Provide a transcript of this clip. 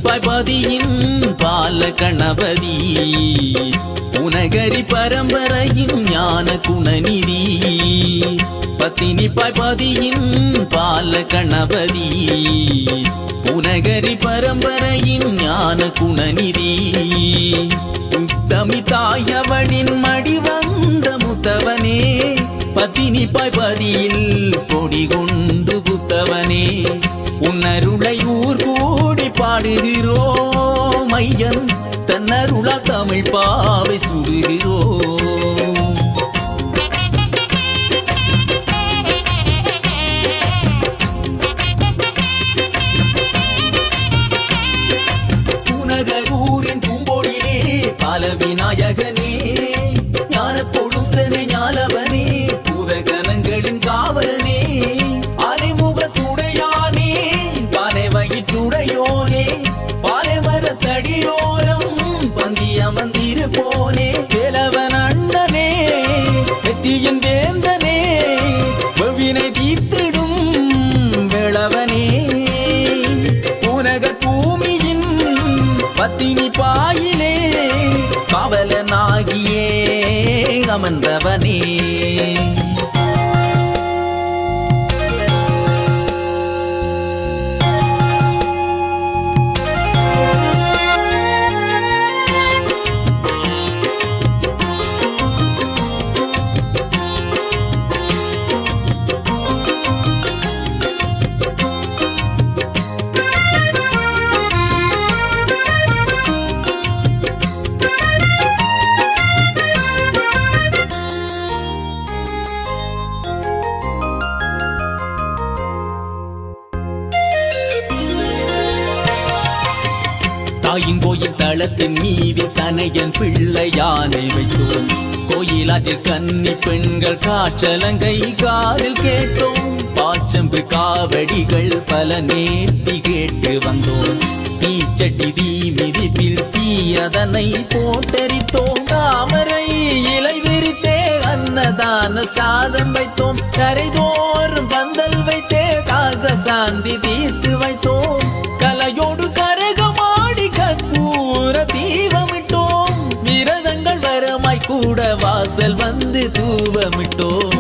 பதியின் பால கணபதி உனகரி பரம்பரையின் ஞான குணநிதி பத்தினிப்பாய் பதியின் பால கணபதி உனகரி பரம்பரையின் ஞான குணநிதி உத்தமி தாயவளின் மடி வந்த முத்தவனே பத்தினிப்பாய் பதியில் பொடி கொண்டு புத்தவனே உன்னருளை ஊர் கூடி பாடுகிறோம் ஐயன் தன்னருளா தமிழ் பாவை சுடுகிறோம் உனகூரின் பூம்பொழிலே பால விநாயகனே ஞான கொழுந்தனே ஞாலவனே பூதகணங்களின் காவலனே அரைமுகத்துடையானே பானை வயிற்றுடையோனே பானை மரத்தடியோரம் பந்தி அமர்ந்திருப்போனே வேலவன் அண்ணனே வெற்றியின் வேந்தனே வெவ்வினை தீர்த்திடும் வேளவனே உனக பூமியின் பத்தினி பாயிலே காவலனாகியே அமர்ந்தவனே தாயின் கோயில் தளத்தின் மீது தனையன் பிள்ளை யானை வைத்தோம் கோயிலாற்றில் கன்னி பெண்கள் காற்றலங்கை காதில் கேட்டோம் பாச்சம்பு காவடிகள் பல நேர்த்தி கேட்டு வந்தோம் தீச்சட்டி தீ மிதிப்பில் தீயதனை போட்டரித்தோம் தாமரை இலை விரித்தே அன்னதான சாதம் வைத்தோம் கரைதோறும் பந்தல் வைத்தே தாக சாந்தி தீர்த்து வைத்தோம் கலையோடு கரகமாடி கற்பூர தீபமிட்டோம் விரதங்கள் வரமாய் கூட வாசல் வந்து தூவமிட்டோம்